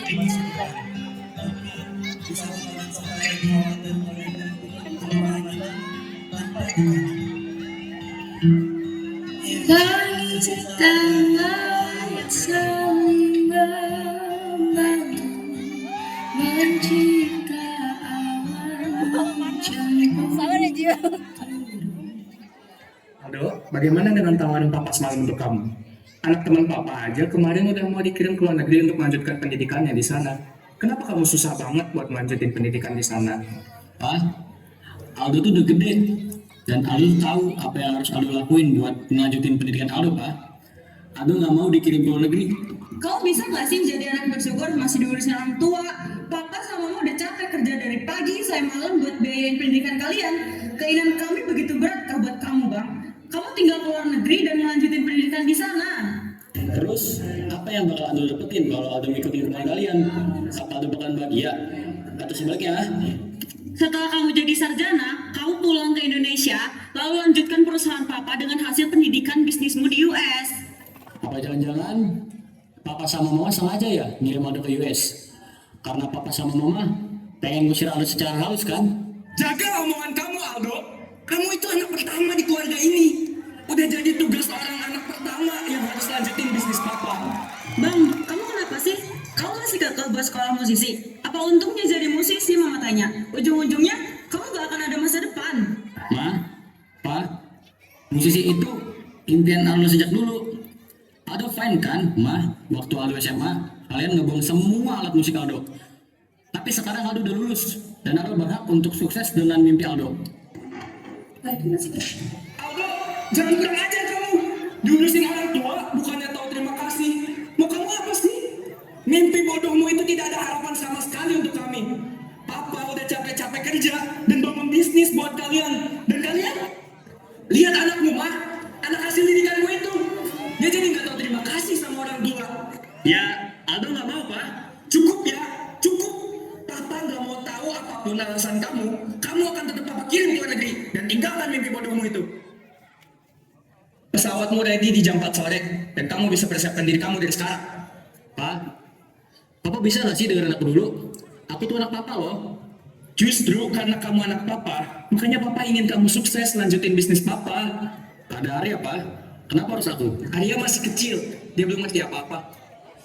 Langit tanah yang saling membantu mencipta awan hujan. Aldo, bagaimana dengan tawaran papa semalam untuk kamu? Anak teman papa aja kemarin udah mau dikirim ke luar negeri untuk melanjutkan pendidikannya di sana. Kenapa kamu susah banget buat melanjutin pendidikan di sana? Pak, Aldo tuh udah gede dan Aldo tahu apa yang harus Aldo lakuin buat melanjutin pendidikan Aldo, Pak. Aldo nggak mau dikirim ke luar negeri. Kau bisa gak sih jadi anak bersyukur masih diurusin orang tua? Papa sama mama udah capek kerja dari pagi sampai malam buat biayain pendidikan kalian. Keinginan kami begitu berat kah buat kamu, Bang? Kamu tinggal ke luar negeri dan melanjutin pendidikan di sana. Terus, apa yang bakal Aldo dapetin kalau Aldo ngikutin kemauan kalian? Apa Aldo bakalan bahagia? Atau sebaliknya? Setelah kamu jadi sarjana, kamu pulang ke Indonesia, lalu lanjutkan perusahaan papa dengan hasil pendidikan bisnismu di US. Apa jangan-jangan Papa sama Mama sengaja ya ngirim Aldo ke US? Karena Papa sama Mama pengen ngusir Aldo secara halus kan? Jaga omongan kamu, Aldo. Kamu itu anak pertama di keluarga ini. Udah jadi tugas orang anak pertama yang harus lanjutin bisnis papa. Bang, kamu kenapa sih? Kamu masih gagal buat sekolah musisi? Apa untungnya jadi musisi, Mama tanya? Ujung-ujungnya, kamu gak akan ada masa depan. Ma, Pa, musisi itu impian Aldo sejak dulu. Aldo fine kan, Ma? Waktu Aldo SMA, kalian ngebuang semua alat musik Aldo. Tapi sekarang Aldo udah lulus, dan Aldo berhak untuk sukses dengan mimpi Aldo. Aldo, jangan kurang ajar kamu. Diurusin orang tua, bukannya tahu terima kasih. Mau kamu apa sih? Mimpi bodohmu itu tidak ada harapan sama sekali untuk kami. Papa udah capek-capek kerja dan bangun bisnis buat kalian. Dan kalian? Lihat anakmu, Ma. Anak hasil didikanmu itu. Dia jadi nggak tahu terima kasih sama orang tua. Ya, Aldo nggak mau, Pak. Cukup ya, cukup. Papa nggak mau tahu apapun alasan kamu. Kamu akan tetap papa kirim ke luar negeri dan tinggalkan mimpi bodohmu itu. Pesawatmu ready di jam 4 sore dan kamu bisa persiapkan diri kamu dari sekarang. Pak, Papa bisa nggak sih dengerin aku dulu? Aku tuh anak Papa loh. Justru karena kamu anak papa, makanya papa ingin kamu sukses lanjutin bisnis papa. Ada Arya, Pak. Kenapa harus aku? Arya masih kecil, dia belum ngerti apa-apa.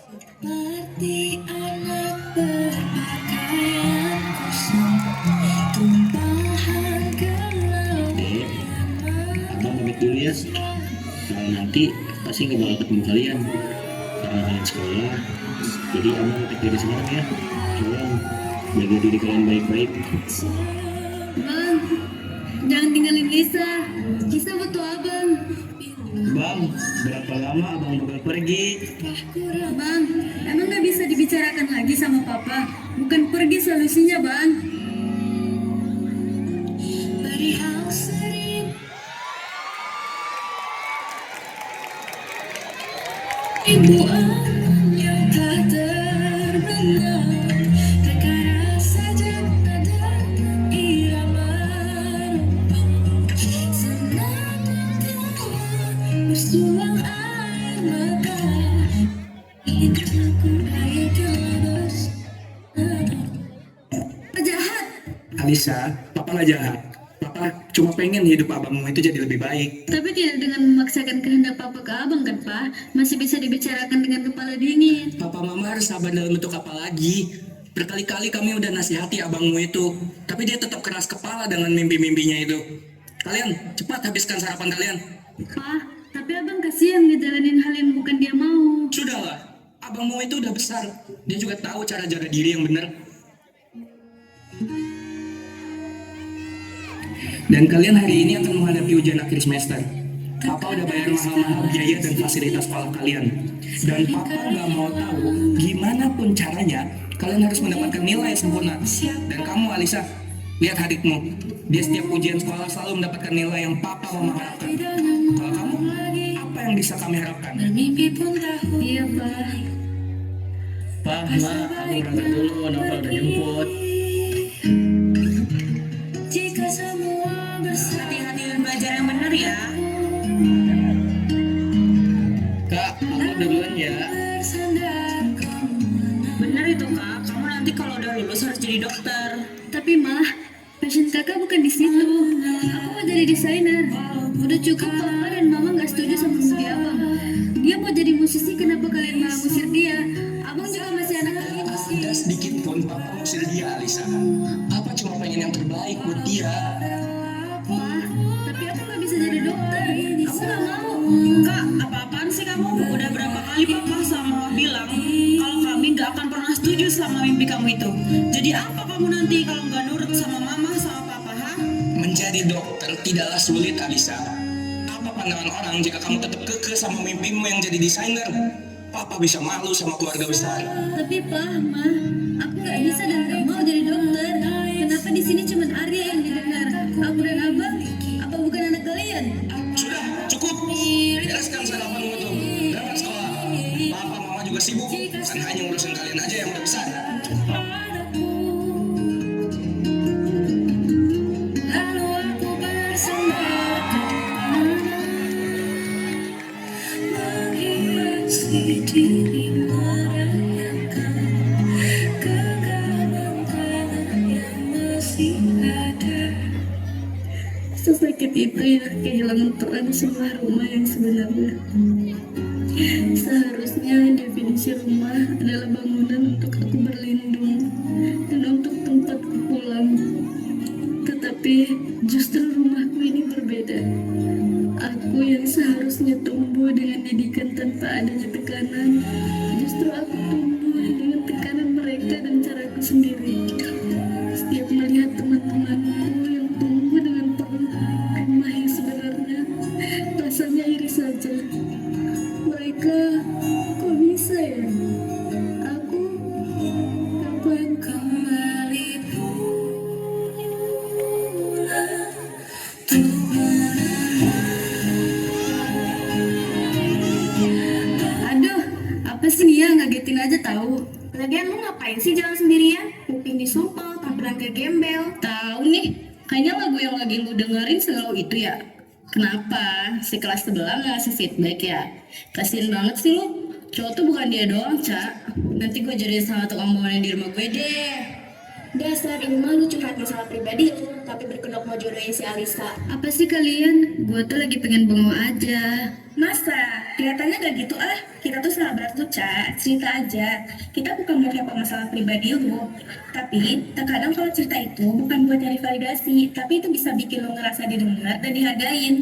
Seperti anak berpakaian kosong, tumpahan gelap. Abang pamit dulu ya. Kalau nanti pasti nggak bakal ketemu kalian. Karena kalian sekolah. Jadi abang pamit dari sekarang ya. Tolong jaga diri kalian baik-baik. Bang, jangan tinggalin Lisa. Lisa butuh abang. Bang, berapa lama abang bakal pergi? Bang, emang gak bisa dibicarakan lagi sama papa? Bukan pergi solusinya, bang. Perihal sering ribuan yang tak terbenam, terkara saja nada irama senada bersulang air mata. Aku air terus jahat. Alisa, papa nggak jahat. Papa cuma pengen hidup abangmu itu jadi lebih baik. Tapi tidak dengan memaksakan kehendak papa ke abang kan, Pak? Masih bisa dibicarakan dengan kepala dingin. Papa mama harus sabar dalam bentuk apa lagi? Berkali-kali kami udah nasihati abangmu itu, tapi dia tetap keras kepala dengan mimpi-mimpinya itu. Kalian cepat habiskan sarapan kalian. Pak, tapi abang kasihan ngejalanin hal yang bukan dia mau. Sudahlah, abangmu itu udah besar. Dia juga tahu cara jaga diri yang benar. Dan kalian hari ini akan menghadapi ujian akhir semester. Papa udah bayar mahal-mahal biaya dan fasilitas sekolah kalian. Dan Papa nggak mau tahu gimana pun caranya kalian harus mendapatkan nilai sempurna. Dan kamu Alisa, lihat adikmu. Dia setiap ujian sekolah selalu mendapatkan nilai yang Papa Mama harapkan. Kalau kamu, apa yang bisa kami harapkan? Bermimpi pun tahu. Iya, Pak. Pak, Ma, aku berangkat dulu. Novel udah jemput. Jika semua bersama Hati-hati dan belajar yang benar ya. Kak, aku udah duluan ya. bersandar kemana. Benar itu kak, kamu nanti kalau udah lulus harus jadi dokter. Tapi mah, passion kakak bukan di situ. Aku mau jadi desainer. Udah cukup papa dan mama nggak setuju sama mimpi abang. Dia mau jadi musisi, kenapa kalian malah ngusir dia? Abang juga masih anak kecil. Ada sedikit pun papa ngusir dia, Alisa. Papa cuma pengen yang terbaik buat dia. Mah, tapi aku nggak bisa jadi dokter. Aku nggak mau. Kak, apa-apaan sih kamu? Udah berapa kali papa sama mama bilang kalau kami gak akan pernah setuju sama mimpi kamu itu. Jadi apa kamu nanti kalau nggak nurut sama mama sama papa, ha? Menjadi dokter tidaklah sulit, Alisa. Apa pandangan orang jika kamu tetap kekeh sama mimpimu yang jadi desainer? Papa bisa malu sama keluarga besar. Tapi Pak, Ma, aku nggak bisa dan nggak mau jadi dokter. Kenapa di sini cuma Arya yang didengar? Aku dan Abang, apa bukan anak kalian? Sudah, cukup. Bereskan sarapanmu itu. Berangkat sekolah. Papa, mama juga sibuk. Bukan hanya ngurusin kalian aja yang udah besar. Lalu aku bersemangat menghiasi diri merayakan kegagalan yang masih ada. Sesakit itu ya kehilangan peran sebuah rumah yang sebenarnya. Seharusnya definisi rumah adalah bangunan untuk aku berlindung dan untuk tempatku pulang. Tetapi justru rumahku ini berbeda. Aku yang seharusnya tumbuh dengan didikan tanpa adanya tekanan, justru aku tumbuh dengan tekanan mereka dan caraku sendiri. Setiap melihat teman-temanku yang tumbuh dengan rumah yang sebenarnya, rasanya iri saja. Mereka kok bisa ya? Aku kapan kembali pulang? Aduh, apa sih Nia, ngagetin aja tahu. Lagian lu ngapain sih jalan sendirian? Kuping disumpel, tampilan kayak gembel. Tahu nih, kayaknya lagu yang lagi lu dengerin selalu itu ya. Kenapa? Si kelas sebelah nggak ngasih feedback ya? Kasian banget sih lu. Cowok tuh bukan dia doang, Cak. Nanti gue jadi salah tukang bawain di rumah gue deh. Dasar ini mah lu curhat masalah pribadi lu, tapi berkedok mau jodohin si Alisa. Apa sih kalian? Gue tuh lagi pengen bengong aja. Masa? Kelihatannya gak gitu ah. Kita tuh sahabat tuh, Ca. Cerita aja. Kita bukan mau kepo masalah pribadi lu. Tapi, terkadang kalau cerita itu bukan buat cari validasi, tapi itu bisa bikin lu ngerasa didengar dan dihargain.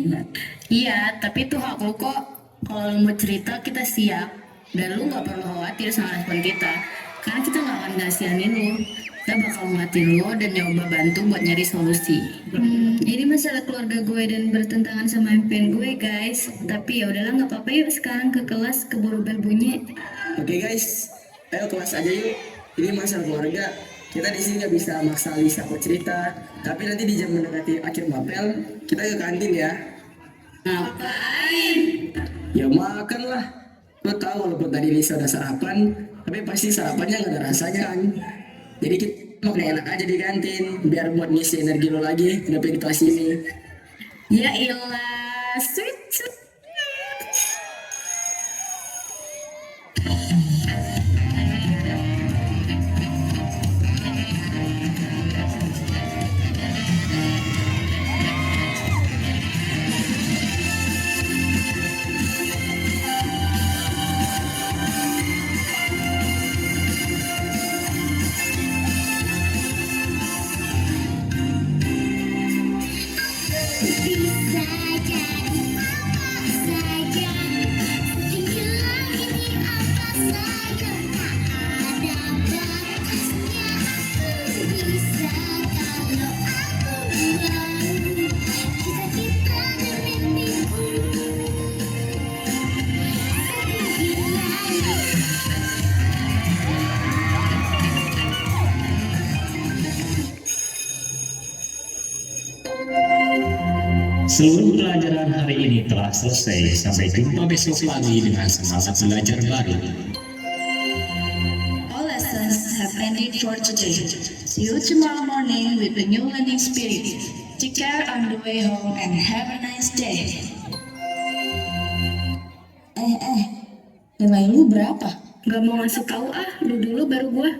Iya, tapi itu hak lu kok. Kalau lu mau cerita, kita siap. Dan lu gak perlu khawatir sama respon kita. Karena kita gak akan ngasihanin lu. Kita bakal ngatin lu dan nyoba bantu buat nyari solusi. Ini masalah keluarga gue dan bertentangan sama impian gue, guys. Tapi ya udahlah, nggak apa-apa, yuk sekarang ke kelas, keburu bel bunyi. Oke guys, ayo kelas aja yuk. Ini masalah keluarga. Kita di sini nggak bisa maksa Lisa buat cerita. Tapi nanti di jam mendekati akhir mapel, kita ke kantin ya. Ngapain? Ya makan lah. Lo tahu walaupun tadi Lisa udah sarapan, tapi pasti sarapannya nggak ada rasanya kan. Jadi kita makan enak aja di kantin, biar buat ngisi energi lo lagi ngadepin kelas ini. Ya ilah, sweet. Bisa jadi apa saja, tinggal ini apa saja, tak ada batasnya. Bisa kalau aku mau, cita-cita dan mimpiku Seluruh pelajaran hari ini telah selesai. Sampai jumpa besok pagi dengan semangat belajar baru. All lessons have ended for today. See you tomorrow morning with a new learning spirit. Take care on the way home and have a nice day. Nilai lu berapa? Gak mau ngasih tahu ah, lu dulu baru gua.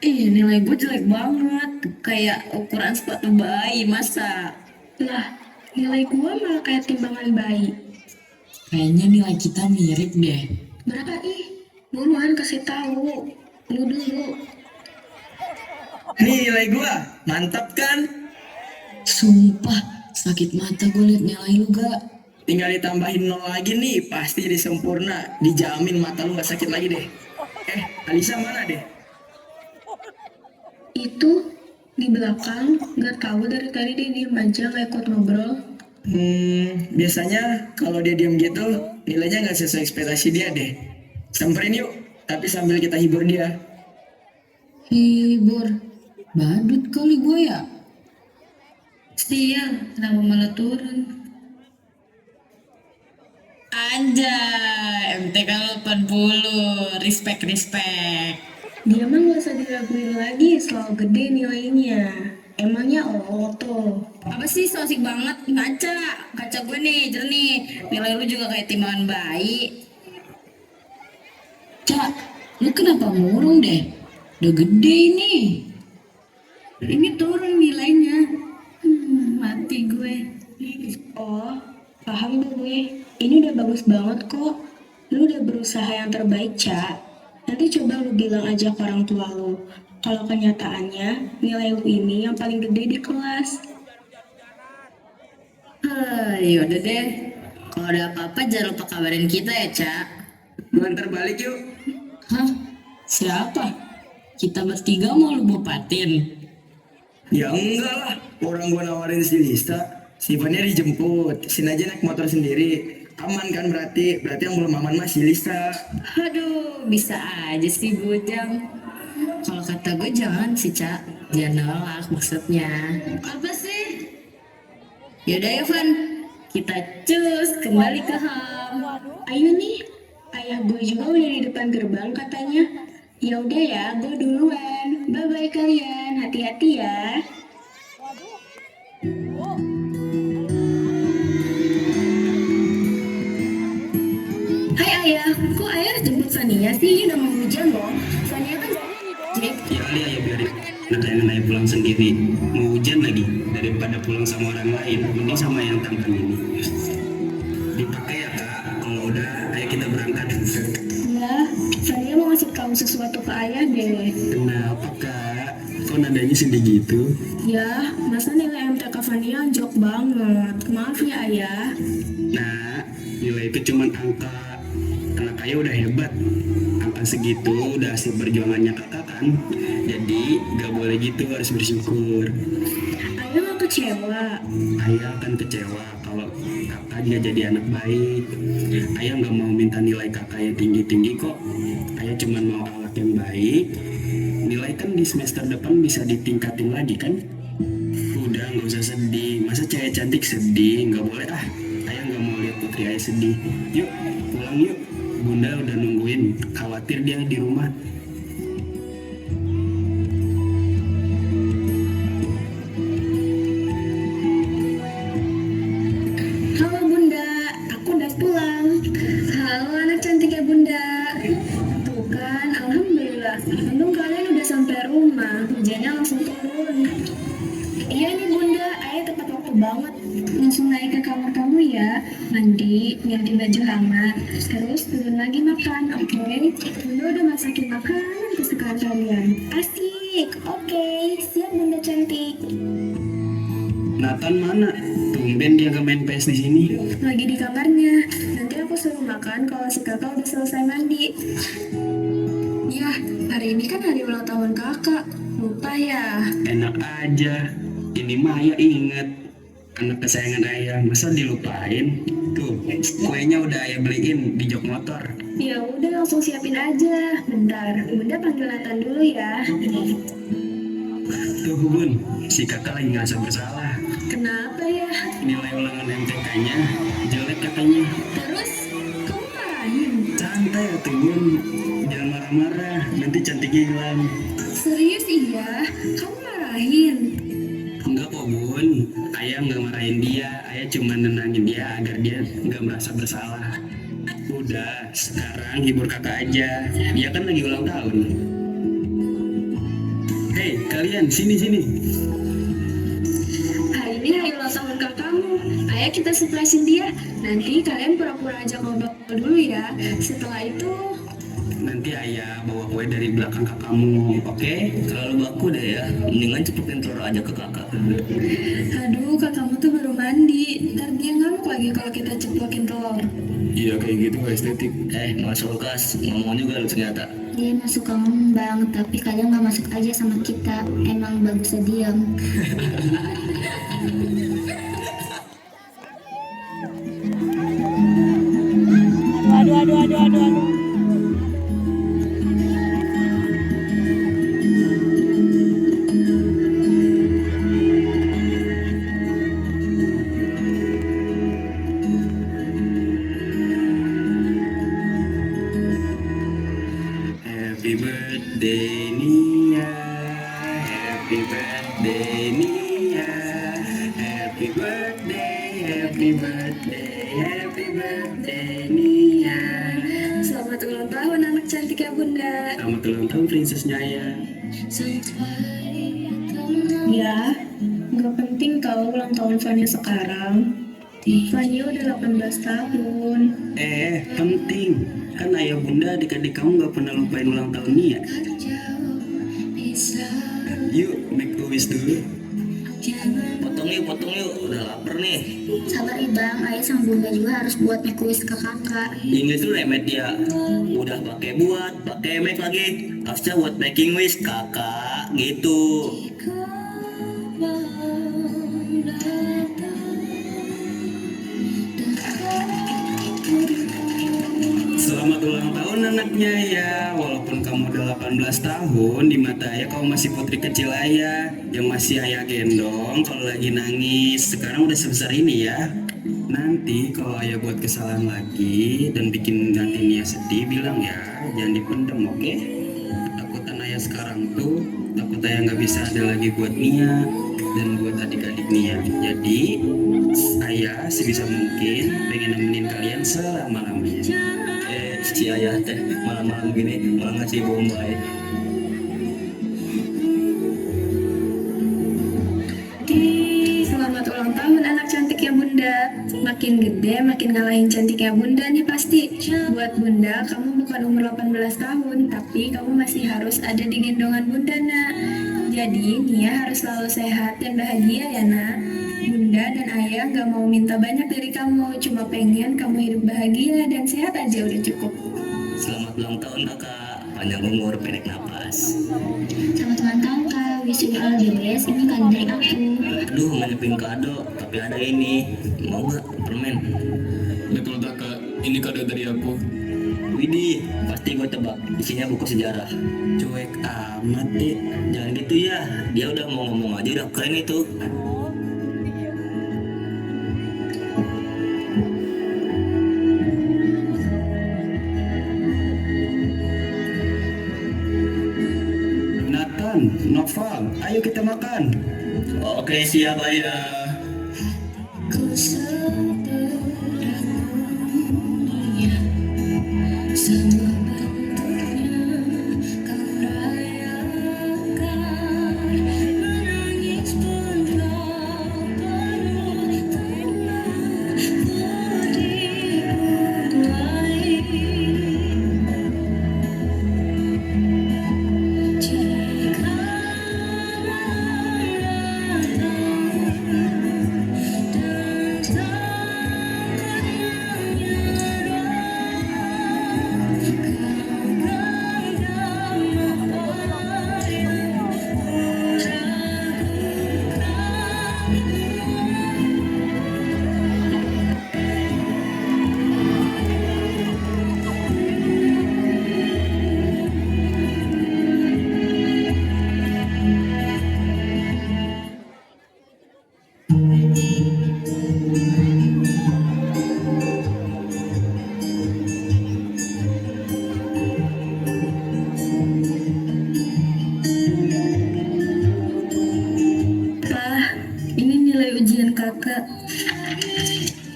Ih, nilai gue jelek banget. Kayak ukuran sepatu bayi, masa? Lah, nilai gua malah kayak timbangan bayi. Kayaknya nilai kita mirip deh. Berapa ih? Buruan kasih tahu. Lu dulu. Nih nilai gua, mantap kan? Sumpah, sakit mata gue liat nilai lu gak. Tinggal ditambahin 0 lagi nih, pasti jadi sempurna. Dijamin mata lu gak sakit lagi deh. Alisa mana deh? Itu di belakang, gak tahu dari tadi dia diem aja gak ikut ngobrol. Biasanya kalau dia diam gitu, nilainya nggak sesuai ekspektasi dia deh. Samperin yuk, tapi sambil kita hibur dia. Hibur. Badut kali gue ya. Sial, kenapa malah turun? Anjay, MTK 80. Respect. Dia mah gak usah diraguin lagi, selalu gede nilainya. Emangnya tuh. Apa sih so asik banget? Kaca gue nih jernih. Nilai lu juga kayak timbangan bayi. Cak, lu kenapa murung deh? Udah gede ini. Ini turun nilainya. Mati gue. Oh, paham deh gue. Ini udah bagus banget kok. Lu udah berusaha yang terbaik, Cak. Nanti coba lu bilang aja ke orang tua lu. Kalau kenyataannya, nilai lu ini yang paling gede di kelas. Yaudah deh. Kalau ada apa-apa jangan lupa kabarin kita ya, Cak. Lu antar balik yuk. Hah? Siapa? Kita bertiga mau lu bopatin. Ya enggak lah, orang gua nawarin si Lista. Sifatnya dijemput, sini aja naik motor sendiri. Aman kan berarti yang belum aman mah si Lista. Aduh, bisa aja sih Bujang. Kalau kata gue jangan sih, Cak. Jangan nolak maksudnya. Apa sih? Yaudah ya, Van. Kita cus kembali ke HAM. Ayo nih, ayah gue juga udah di depan gerbang katanya. Ya udah ya, gue duluan. Bye-bye kalian, hati-hati ya. Hai ayah, kok ayah jemput Sania sih? Ini udah mau hujan loh. Sania kan Jack. Ya kali ayah biarin anak ayah pulang sendiri. Mau hujan lagi daripada pulang sama orang lain. Ini sama yang tampan ini. Dipakai ya kak. Kalau udah ayo kita berangkat. Ya, Sania mau ngasih tahu sesuatu ke ayah deh. Kenapa kak? Kok nadanya sedih gitu? Ya, masa nilai MTK Sania jok banget. Maaf ya ayah. Nah, nilai itu cuma angka. Anak ayah udah hebat. Angka segitu udah hasil perjuangannya kakak kan. Jadi gak boleh gitu, harus bersyukur. Ayah gak kecewa. Ayah akan kecewa kalau kakak nggak jadi anak baik. Ayah nggak mau minta nilai kakak yang tinggi-tinggi kok. Ayah cuma mau anak yang baik. Nilai kan di semester depan bisa ditingkatin lagi kan. Udah nggak usah sedih. Masa cewek cantik sedih? Nggak boleh ah. Ayah nggak mau lihat putri ayah sedih. Yuk pulang yuk. Bunda udah nungguin. Khawatir dia di rumah. Halo Bunda, aku udah pulang. Halo anak cantik ya Bunda. Tuh kan, alhamdulillah. Untung kalian udah sampai rumah. Hujannya langsung turun. Iya nih Bunda, ayah tepat waktu banget. Langsung naik ke kamar kamu ya. Mandi, ganti baju hangat. Terus turun lagi makan, oke? Bunda udah masakin makanan kesukaan kalian. Asik, oke. Siap Bunda cantik. Nathan mana? Tumben dia nggak main PS di sini. Lagi di kamarnya. Nanti aku suruh makan kalau si kakak udah selesai mandi. Yah, hari ini kan hari ulang tahun kakak. Lupa ya. Enak aja. Ini mah ayah inget. Anak kesayangan ayah. Masa dilupain? Tuh, kuenya udah ayah beliin di jok motor. Ya udah langsung siapin aja. Bentar, Bunda panggil Nathan dulu ya. Tuh Bun, si kakak lagi ngerasa bersalah. Kenapa ya? Nilai ulangan MTK-nya jelek katanya. Terus, kamu marahin? Santai ya tuh Bun. Jangan marah-marah, nanti cantiknya hilang. Serius iya? Kamu marahin? Enggak kok Bun, ayah nggak marahin dia. Ayah cuma nenangin dia agar dia nggak merasa bersalah. Udah, sekarang hibur kakak aja. Dia kan lagi ulang tahun. Hei, kalian sini. Hari ini hari ulang tahun kakakmu. Ayo kita surprisein dia. Nanti kalian pura-pura aja ngobrol dulu ya. Setelah itu Nanti ayah bawa kue dari belakang kakakmu, oke? Terlalu baku deh ya, mendingan cepetin telur aja ke kakak. aduh, kakakmu tuh baru mandi. Ntar dia ngamuk lagi kalau kita ceplokin telur. Iya kayak gitu gak estetik. Masuk kulkas, ngomong juga lu ternyata. Dia masuk ke bang, tapi kadang nggak masuk aja sama kita. Emang bagusnya diam. Happy birthday Nia, happy birthday Nia, happy birthday, happy birthday, happy birthday Nia. Selamat ulang tahun anak cantik ya bunda. Selamat ulang tahun prinsesnya ya. Ya, nggak penting tahu ulang tahun Fania sekarang. Fania udah 18 tahun. Penting. Kan ayah bunda adik-adik kamu gak pernah lupain ulang tahun Nia. Yuk, make a wish dulu. Potong yuk, udah lapar nih. Sabar nih bang, ayah sama bunda juga harus buat make wish ke kakak. Ini tuh remet ya, udah pakai make lagi. Harusnya buat making wish kakak gitu. Selamat ulang tahun anaknya ya. Walaupun kamu udah 18 tahun, di mata ayah kamu masih putri kecil ayah yang masih ayah gendong kalau lagi nangis. Sekarang udah sebesar ini ya. Nanti kalau ayah buat kesalahan lagi dan bikin nanti Nia sedih, bilang ya, jangan dipendam, oke? Ketakutan ayah sekarang tuh, takut ayah nggak bisa ada lagi buat Nia dan buat adik-adik Nia. Jadi ayah sebisa mungkin pengen nemenin kalian selama-lamanya. Si ayah teh malam-malam gini malah ngasih bombay. Selamat ulang tahun anak cantik ya bunda. Makin gede makin ngalahin cantiknya bunda nih pasti. Buat bunda kamu bukan umur 18 tahun, tapi kamu masih harus ada di gendongan bunda nak. Jadi Nia harus selalu sehat dan bahagia ya nak. Bunda dan ayah gak mau minta banyak dari kamu, cuma pengen kamu hidup bahagia dan sehat aja udah cukup. Selamat ulang tahun kakak, panjang umur, pendek napas. Selamat ulang tahun kak, wish you all the best. Ini kado dari aku. Aduh, nganepin kado, tapi ada ini. Mau gak permen? Betul kakak, ini kado dari aku. Widih, pasti gue tebak, isinya buku sejarah. Cuek amat deh. Jangan gitu ya, dia udah mau ngomong aja udah keren itu. Nathan, Noval, ayo kita makan. Oke, siap ayah. Kakak,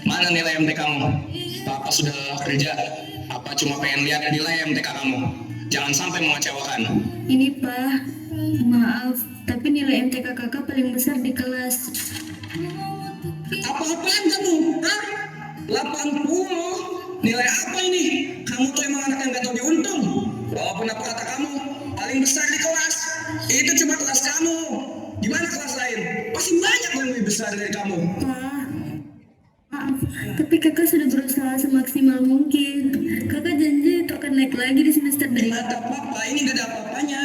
Mana nilai MT kamu? Papa sudah lelah kerja. lihat nilai MTK kamu. Jangan sampai mengecewakan. Ini Pak, maaf, tapi nilai MTK kakak paling besar di kelas. Apa-apaan kamu? Hah? 80? Nilai apa ini? Kamu tuh emang anak yang gak tau diuntung. Walaupun apa kata kamu, paling besar di kelas. Itu cuma kelas kamu. Gimana kelas lain? Pasti banyak yang lebih besar dari kamu. Pak, maaf, tapi kakak sudah berusaha semaksimal mungkin. Kakak janji itu akan naik lagi di semester Di depan. mata papa ini gak ada apa-apanya.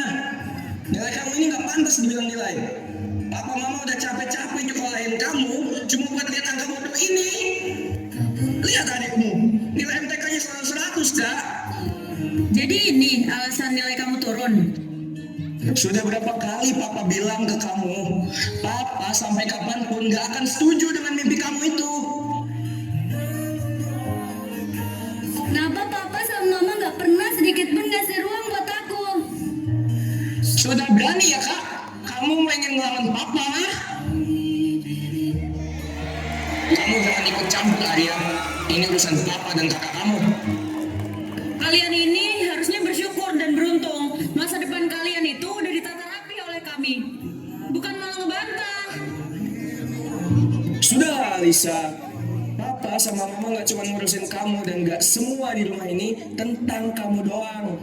Nilai kamu ini gak pantas dibilang nilai. Papa mama udah capek-capek nyekolahin kamu cuma buat lihat angka bodoh ini. Lihat adikmu, nilai MTK-nya selalu 100, Kak. Jadi ini alasan nilai kamu turun. Sudah berapa kali papa bilang ke kamu, papa sampai kapanpun gak akan setuju dengan mimpi kamu itu. Kenapa papa sama mama nggak pernah sedikit pun ngasih ruang buat aku? Sudah berani ya, Kak? Kamu mau ingin ngelawan papa? Kamu jangan ikut campur, Arya. Ini urusan papa dan kakak kamu. Kalian ini harusnya bersyukur dan beruntung. Masa depan kalian itu udah ditata rapi oleh kami. Bukan malah ngebantah. Sudah, Lisa. Papa sama mama gak cuma ngurusin kamu dan gak semua di rumah ini tentang kamu doang.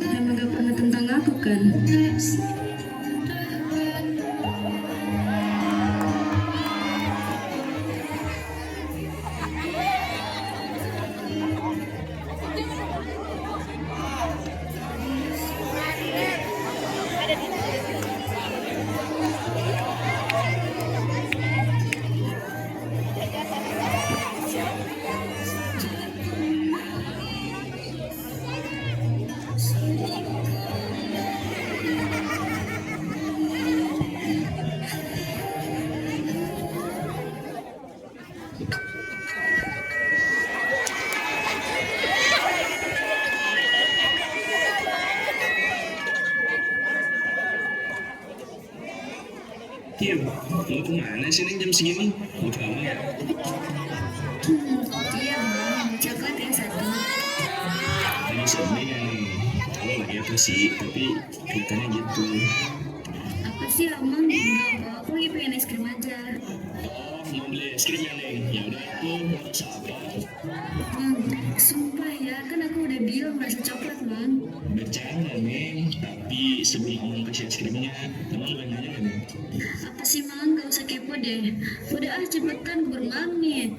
Emang gak pernah tentang aku kan? Kim, mau kemana sih Neng jam segini? Mau kamu ya? Iya bang, coklat yang satu. Lagi sedih ya nih. Kamu lagi apa sih? Tapi kelihatannya gitu. Apa sih Amang? Enggak kok, aku lagi pengen es krim aja. Oh, mau beli es krim ya Neng? Ya udah aku mau sabar. Bang, sumpah ya, kan aku udah bilang rasa coklat bang. Bercanda Neng, tapi sebelum kamu kasih es krimnya, kamu boleh nanya kan Neng? Apa sih Mang, gak usah kepo deh. Udah ah, cepetan keburu nih.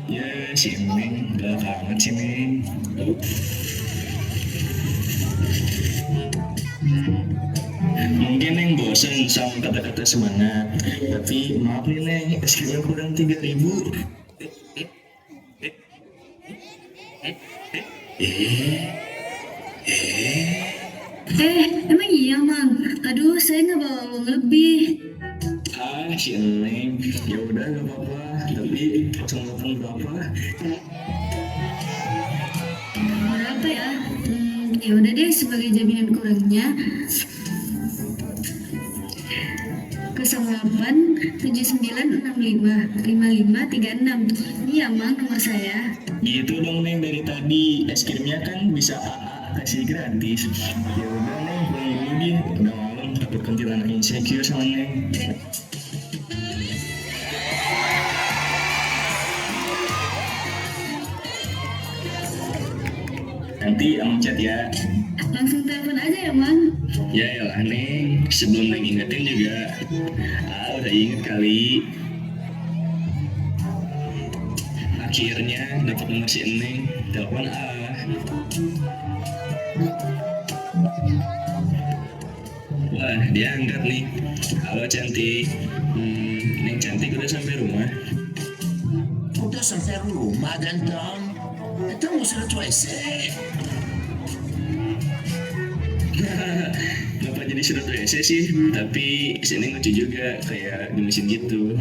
Ya si Neng, galak banget sih Neng. Mungkin Neng bosan sama kata-kata semangat. Tapi maaf nih Neng, es krimnya kurang 3.000. Emang iya Mang? Aduh, saya nggak bawa uang lebih. Ah, si Neng, ya udah gak apa-apa. Tapi potong-potong berapa? Berapa ya? Ya udah deh, sebagai jaminan kurangnya 08 7965 5536. Ini ya Mang nomor saya. Gitu dong Neng, dari tadi es krimnya kan bisa AA kasih gratis. Ya udah Neng, pulang dulu dia. Udah malam, takut kuntilanak insecure sama Neng. Nanti Amang chat ya. Langsung telepon aja ya Mang. Ya elah Neng, sebelum Neng ingetin juga. Udah inget kali. Akhirnya dapat nomor si Neng, telepon Wah, dia angkat nih. Halo cantik. Neng cantik udah sampai rumah. Udah sampai rumah ganteng. Itu mau sudah WC. Kenapa jadi sedot WC sih? Tapi sini lucu juga, kayak di mesin gitu.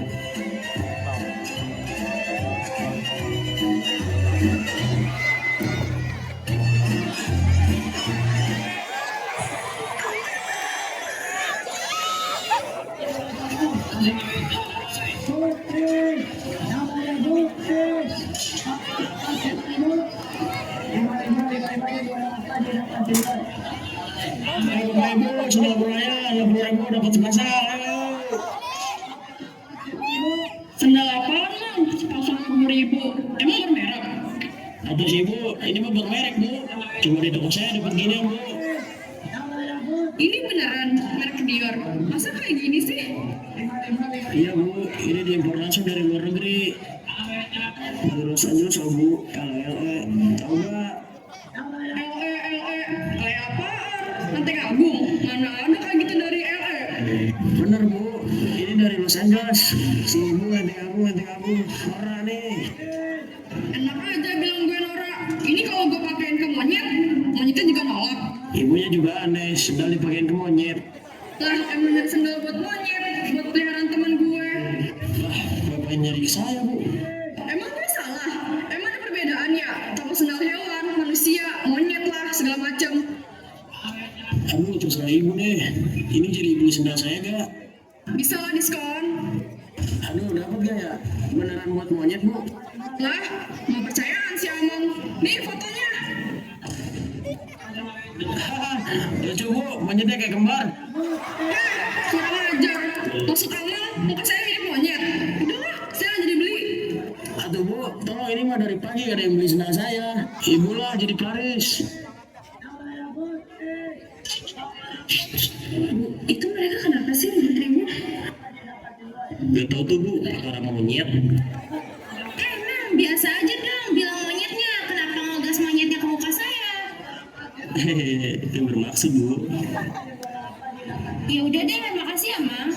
dapat sepasang. Ayo. Sendal apaan mang? Sepasang 10.000. Emang bermerek? Aduh sih bu, ini mah bermerek bu. Cuma di toko saya dapat gini bu. Ini beneran merek Dior. Masa kayak gini sih? Iya bu, ini diimpor langsung dari luar negeri. Dari Los Angeles oh bu, LE, tahu nggak? LE apaan? Lanteng Agung? Mana ada kayak gitu dari LE? Bener bu, ini dari Los Angeles. Si ibu Lanteng Agung, Nora nih. Enak aja bilang gue Nora. Ini kalau gue pakein ke monyet, monyetnya juga nolak. Ibunya juga aneh, sendal dipakein ke monyet. Lah emang sendal buat monyet, buat peliharaan teman gue. Wah, bapaknya nyari ke saya bu. Emang gue salah? Emang ada perbedaan ya? Toko sendal hewan, manusia, monyet lah, segala macam. Aduh, terserah ibu deh. Ini jadi beli sendal saya gak? Bisa lah diskon. Aduh, dapat gak ya? Beneran buat monyet bu? Lah, nggak percayaan si Amang. Nih fotonya. Lucu bu, monyetnya kayak kembar. Kurang ajar. Maksud Amang, muka saya mirip monyet. Udahlah, saya nggak jadi beli. Aduh bu, tolong ini mah dari pagi gak ada yang beli sendal saya. Ibu lah jadi Paris. Bu, itu mereka kenapa sih ribut-ribut? Gak tau tuh bu, para monyet. Biasa aja dong bilang monyetnya. Kenapa ngegas monyetnya ke muka saya? Hehehe, itu bermaksud bu. Ya udah deh, makasih ya, Mang.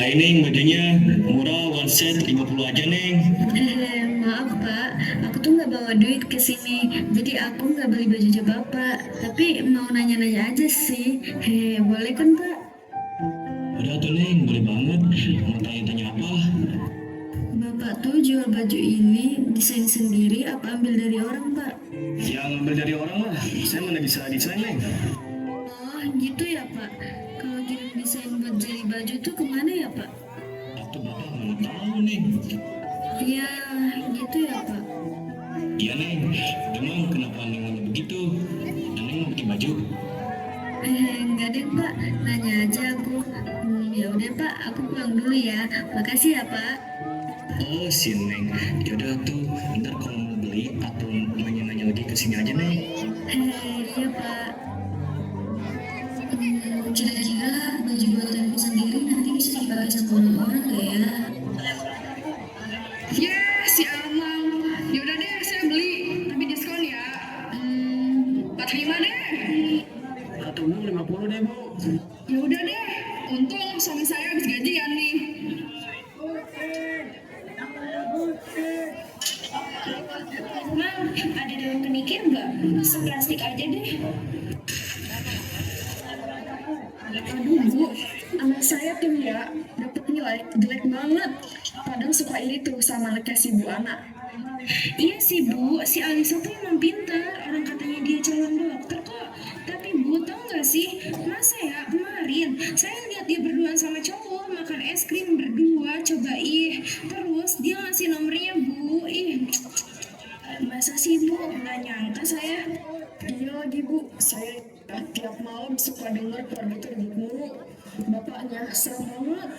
Ayo Neng, bajunya murah, one set 50 aja Neng. Maaf Pak, aku tuh nggak bawa duit ke sini, jadi aku nggak beli baju Bapak. Tapi mau nanya-nanya aja sih. Boleh kan Pak? Udah tuh Neng, boleh banget. Mau tanya-tanya apa? Bapak tuh jual baju ini desain sendiri apa ambil dari orang Pak? Yang ambil dari orang lah, saya mana bisa desain Neng. Oh gitu ya Pak. Kalau kirim desain buat jadi baju tuh kemana ya Pak? Atau bapak mana tahu Neng. Iya gitu ya Pak. Iya Neng, emang kenapa Neng nanya begitu? Neng mau bikin baju? Enggak deh Pak, nanya aja aku. Ya udah Pak, aku pulang dulu ya. Makasih ya Pak. Oh si Neng, yaudah tuh ntar kalau mau beli atau nanya-nanya lagi kesini aja Neng. Iya Pak. Kira-kira baju buatanku sendiri nanti bisa dipakai sama orang nggak ya? Ya si Amang. Yaudah deh, saya beli. Tapi diskon ya. 45 deh. Atau bu 50 deh bu. Ya udah deh. Untung suami saya habis gajian nih. Mang, ada daun kenikir nggak? Seplastik aja deh. Aduh Bu, anak saya tuh ya dapet nilai jelek banget. Padahal suka iri tuh sama anaknya si Bu Ana. Iya sih Bu, si Alisa tuh emang pintar. Orang katanya dia calon dokter kok. Tapi Bu, tau gak sih, masa ya kemarin saya lihat dia berduaan sama cowok makan es krim berdua, coba terus dia ngasih nomornya Bu. Masa sih Bu, nggak nyangka saya. Iya lagi Bu, saya tiap malam suka dengar keluarga itu ribut mulu. Bapaknya serem banget,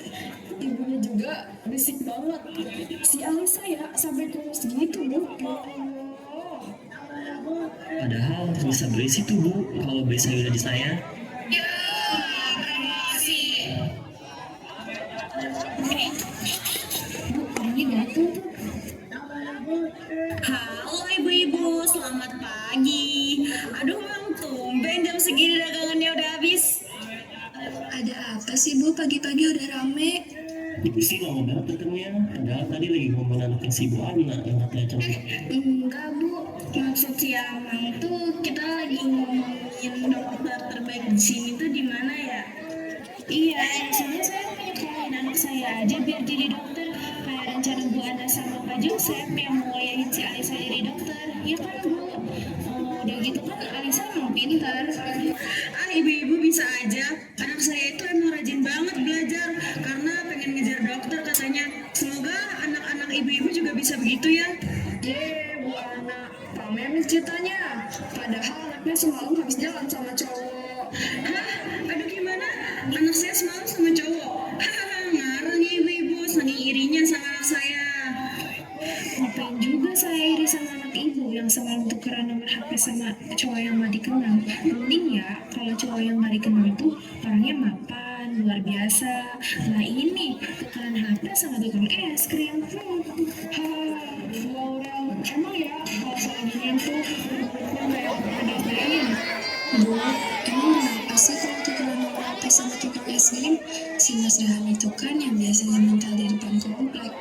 ibunya juga berisik banget. Si Alisa ya sampai kurus gitu Bu. Ya Allah. Padahal bisa berisik tuh bu, kalau bisa udah di saya. Ya, promosi. Bu, ini datang tuh. Halo ibu-ibu, selamat pagi. Aduh Mang, tumben jam segini dagangannya udah habis. Ada apa sih Bu, pagi-pagi udah rame? Ibu sih lama banget ketemunya, padahal tadi lagi ngomong anaknya si Bu Ana yang katanya cantik. Enggak Bu, maksud si Amang tuh kita lagi ngomongin dokter terbaik di sini tuh di mana ya? Iya, soalnya saya pengen kenalin anak saya aja biar jadi dokter. Kayak rencana Bu Ana sama Pak Joseph yang mau kuliahin si Alisa jadi dokter. Iya kan Bu? Udah gitu kan Alisa emang pintar. Ah ibu-ibu bisa aja. Anak saya itu bisa begitu ya? Bu Ana, pamer nih ceritanya. Padahal anaknya semalam habis jalan sama cowok. Hah? Aduh gimana? Anak saya semalam sama cowok. Hahaha, ngarang ya ibu-ibu, saking irinya sama anak saya. Ngapain juga saya iri sama anak ibu yang semalam tukeran nomor HP sama cowok yang gak dikenal. Mending ya kalau cowok yang gak dikenal itu orangnya mapan, luar biasa. Nah ini tukeran HP sama tukang es krim. Laurel, emang ya kalau soal ginian tuh yang kayak ada lain. Bu, emang kenapa sih kalau tukeran nomor HP sama tukang es krim? Si Mas Rehan itu kan yang biasanya mental di depan komplek.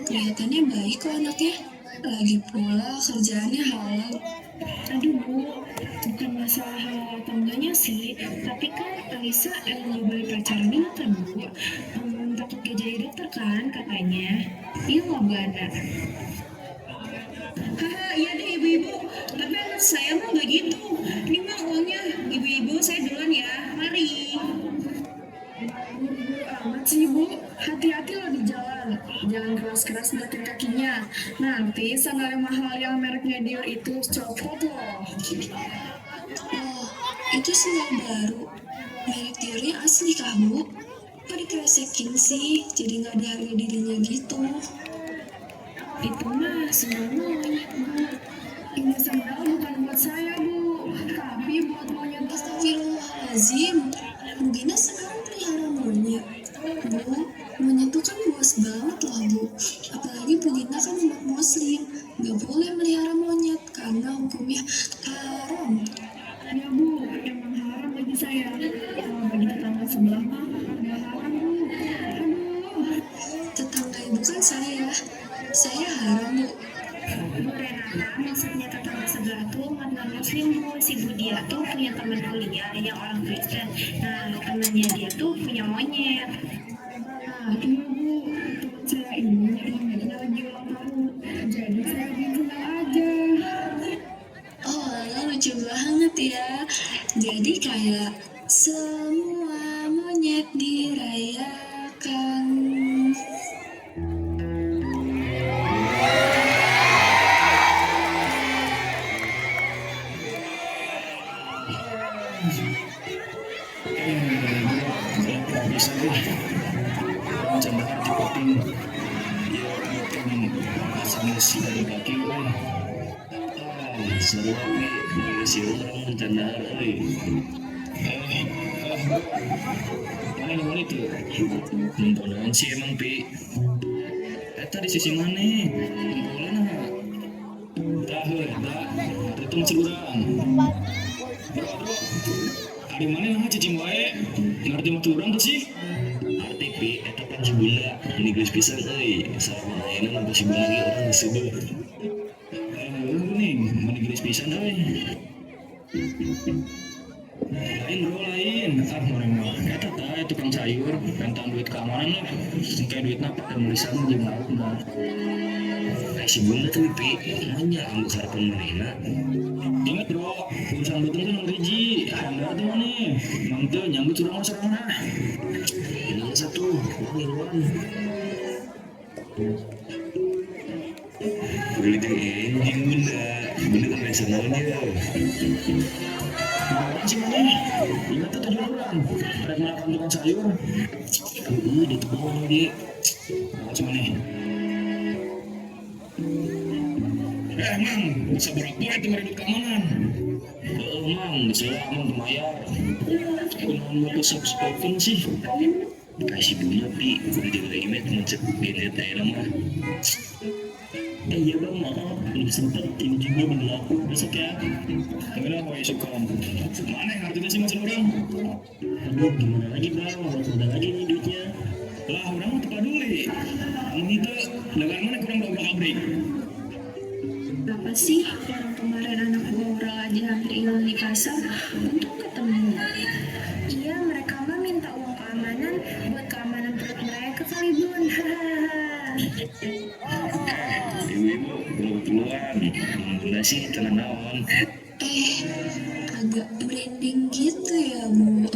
Kelihatannya baik kok anaknya. Lagi pula kerjaannya halal. Aduh Bu, bukan masalah halal atau enggaknya sih, tapi kan Alisa eligible pacaran dokter Bu. Takut gak jadi dokter kan katanya. Iya nggak Bu Ana? Haha, iya deh ibu-ibu. Tapi anak saya mah nggak gitu. Ini mah uangnya. Ibu-ibu, saya duluan ya. Mari. Amat sih Bu, hati-hati loh di jalan. Jangan keras-keras gerakin kakinya. Nanti sandal yang mahal yang mereknya Dior itu copot loh. Oh, itu sendal baru. Merek Diornya asli kah, Bu? Kok dikresekin sih? Jadi nggak ada harga dirinya gitu. Itu mah sandal monyet Bu. Ini sandal bukan buat saya Bu, tapi buat monyet. Astagfirullahaladzim. Bu Gina sekarang pelihara monyet. Bu, monyet itu kan luas banget loh Bu. Apalagi Bu Gina kan umat muslim. Gak boleh melihara monyet karena hukumnya haram. Ya Bu, emang haram bagi saya. Kalau bagi tetangga sebelah mah nggak haram Bu. Aduh. Tetangga ibu kan saya haram Bu. Bu Renata, maksudnya tetangga sebelah tuh umat non-muslim Bu. Si Budia tuh punya teman kuliah yang orang Kristen. Nah, temannya dia tuh punya monyet. Nah, iya Bu, teman saya ini monyetnya lagi ulang tahun. Jadi saya bikin aja. Oh, lucu banget ya. Jadi kayak semua monyet dirayakan. Bisa deh. Canda hati koting. Ya, mungkin sama si dari kaki, seru nih, si orang mencanda hari. Mana itu? Nontonan sih emang Pi. Eta di sisi mana? Boleh nah. Tahu, itu masih kurang. Bro, ada mana nah cicing wae? Ngerti mah kurang tuh sih? Arti Pi, eta kan si bunda. Ini geus pisan euy. Sama ayeuna mah si bunda ge orang disebut. Nih, mana geus pisan euy. Lain bro lain, mana mah eta teh tukang sayur, rentang duit keamanan lah, kayak duit napa dan tulisan jeung ngaruhna. Si bunda tuh Pi, nanya ambil harapan mereka. Ingat bro, urusan betul tuh nomor hiji, handar tuh mana? Mantep, nyambut curang serang nah. Ini satu, uang. Beli tuh yang bunda kan biasa namanya. Si mana? Ingat tuh 7 orang, mereka makan tukang sayur. Di tukang dia. Si mana? Mang, seberapa itu meredut keamanan? Mang, saya aman lumayan. Kenapa mau subscribe sih? Kasih bunga Pi, udah jaga email mencet genet aja nama. Iya bang, maaf, belum sempat ini juga berlaku besok ya. Kenapa ya suka? Mana yang artinya sih macam orang? Aduh, gimana lagi bang? Udah lagi nih duitnya. Lah, orang mah peduli. Ini tuh dengan mana kurang bawa kabrik? Apa sih orang kemarin anak gua oral aja hampir hilang di pasar, untung ketemu. Iya, mereka mah minta uang keamanan buat keamanan perut mereka kali Bun. Ibu-ibu, kebetulan bunda sih tenang naon. Agak merinding gitu ya Bu.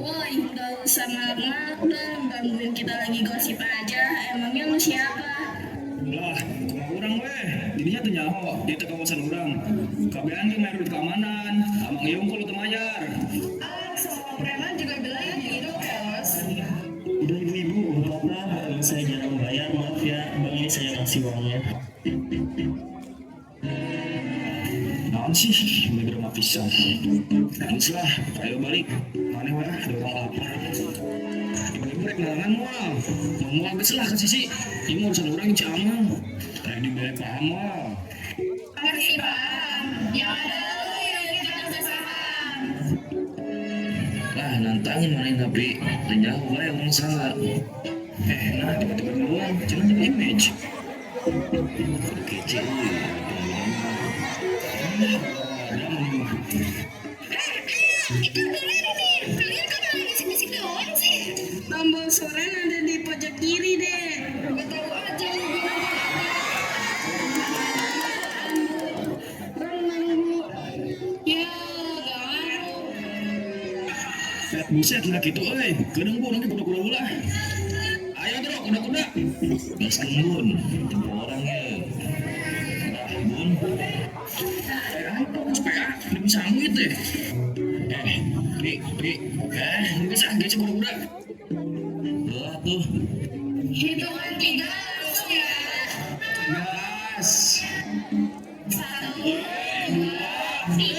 Wah, indah sama mak udah gangguin kita lagi gosip aja. Emangnya lu siapa? Lah, kumaha urang weh. Didinya teu nyaho di teu kawasan urang. Kabehan ge main keamanan. Amang iung teu mayar. Semua preman juga bilang gitu keos. Udah ibu-ibu, apa-apa, saya jarang bayar, maaf ya, bang ini saya kasih uangnya. Naon sih, bener mah pisan. Nangis lah, ayo balik. Mana wah, ada orang lapar. Ibu-ibu rek ngarangan moal. Mau geus lah ka sisi. Ieu mah urusan urang cik amang. Rek dibere paham moal. Ngerti bang, yang ada lu yang kita nggak paham. Lah nantangin mana tapi jauh wae orang salah. Nah tiba-tiba ngomong, jangan jadi image. Kece Tombol soren ada di pojok kiri deh. Gak tahu aja lu ya, gak buset lah gitu euy. Kedeung bu nanti kuda-kuda ulah. Ayo bro, kuda-kuda. Gas kembun, tempat orang ya. Nah, bun. Apa supaya ini bisa angit deh. Ini bisa angit sih kuda-kuda. Lah tuh. hitungan 3 langsung ya. Gas. 1, 2, 3.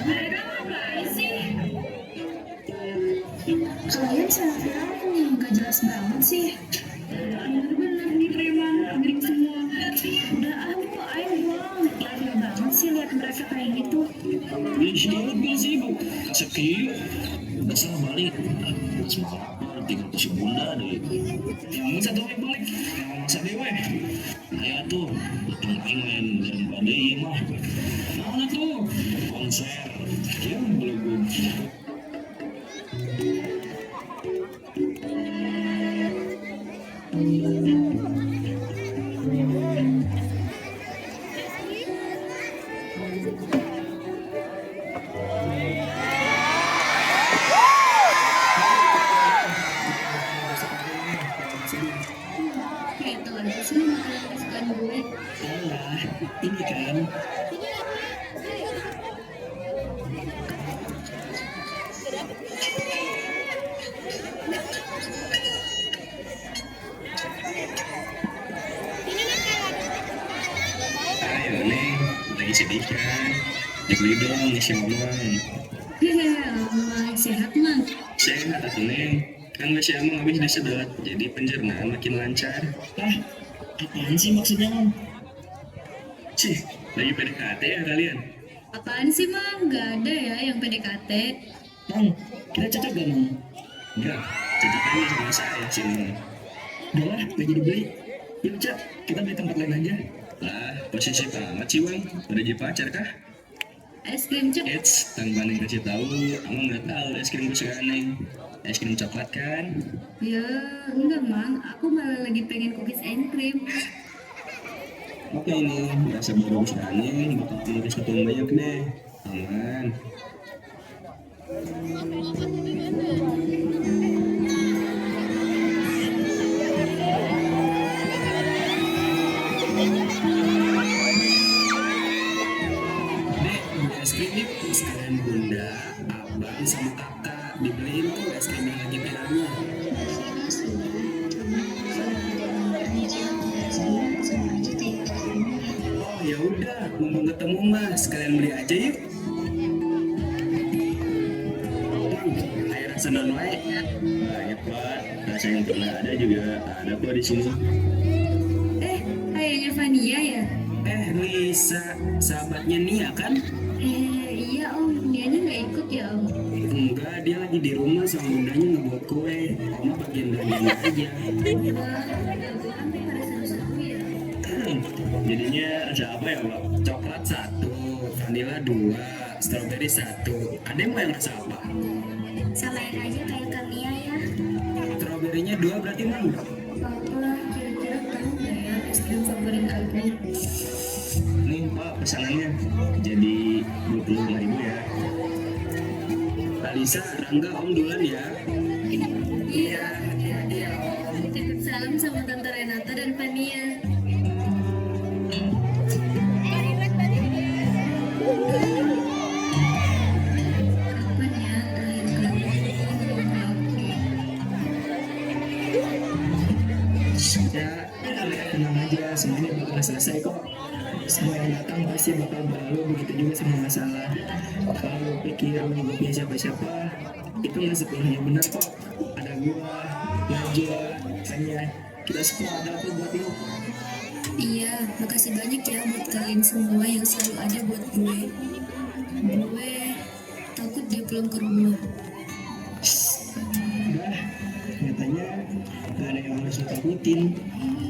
Mereka ngapain sih? Kalian selfie apa nih? Gak jelas banget sih. Bener-bener nih preman, gering semua. Udah ayo buang. Lama banget sih lihat mereka kayak gitu. Gue sibuk. Sekiu. Gak salah balik. Semua lapar, tinggal ke si bunda deh. Yang satu yang balik. Yang masa dewe. Ayo tuh. Hitung main daripada iya mah. Mana tuh? Konser. Ya belum. Itu aja sih makanan kesukaan gue. Alah, ini kan. Ayo nih, lagi sedih kan? Dibeli dong ngisi omongan. Hehehe, sehat man. Sehat atuh Neng. Kan wes emang habis disedot, jadi pencernaan makin lancar. Apaan sih maksudnya, Mam? Cih, lagi PDKT ya kalian? Apaan sih Mang? Gak ada ya yang PDKT. Mang, kita cocok gak, Mang? Enggak, cocok aja sama saya sih Neng. Udah lah, gak jadi beli. Yuk, Cak, kita beli tempat lain aja. Lah, posisi banget sih Wang. Udah jadi pacar kah? Es krim cep. Eits, tanpa Neng kasih tahu, Amang nggak tahu es krim kesukaan Neng. Es krim coklat kan? Ya enggak Mang, aku malah lagi pengen cookies and cream. Oke ini, rasa baru kesukaan Neng, bakal kamu kasih satu banyak deh. Aman. Dek, beli es krim yuk. Sekalian bunda, abang sama kakak dibeliin tuh es krim yang lagi viral. Oh ya udah, mumpung ketemu mas, sekalian beli aja yuk. Mang, air rasa non wae. Banyak banget, rasa yang pernah ada juga ada kok di sini. Kayaknya Vania ya? Lisa, sahabatnya Nia kan? Iya Om, dianya nggak ikut ya Om? Enggak, dia lagi di rumah sama bundanya ngebuat kue. Oma bagian bagian aja. Wah, ada banget pada seru-seru ya. Jadinya rasa apa ya, Pak? Coklat 1, vanilla 2, strawberry 1. Ada yang mau yang rasa apa? Samain aja kayak Kamia ya. Strawberry-nya 2 berarti Mang. Apa? dan sabarin aku. Nih Pak pesanannya jadi 25.000 ya. Alisa, Rangga, Om duluan ya. Iya, titip salam sama Tante Renata dan Fania. Kapan ya terakhir kali ngomong ke aku? Ya, tenang aja, semuanya bakal selesai kok. Semua yang datang pasti bakal berlalu, begitu juga sama masalah. Kalau lu pikir lu gak punya siapa-siapa, itu nggak sepenuhnya benar kok. Ada gua, Najwa, Tanya, kita semua ada kok buat lu. Iya, makasih banyak ya buat kalian semua yang selalu ada buat gue. Gue takut dia pulang ke rumah. Udah, nyatanya gak ada yang harus lu takutin.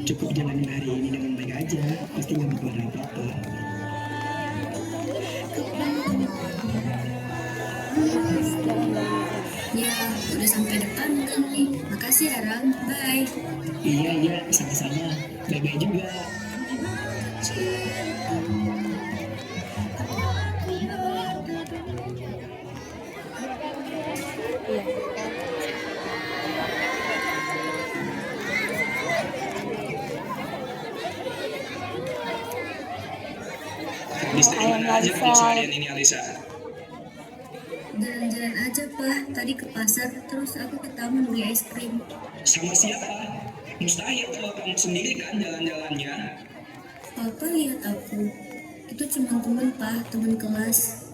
Cukup jalanin hari ini dengan baik aja, pasti gak bakal ada apa-apa. Ya, udah sampai depan kan nih. Makasih ya, Ram. Bye. Iya, sama-sama. Bye-bye juga. Habis dari mana aja kamu seharian ini Alisa? Jalan-jalan aja, Pak. Tadi ke pasar, terus aku ke taman beli es krim. Sama siapa? Mustahil kalau kamu sendiri kan jalan-jalannya. Papa lihat aku. Itu cuma temen, Pak. Temen kelas.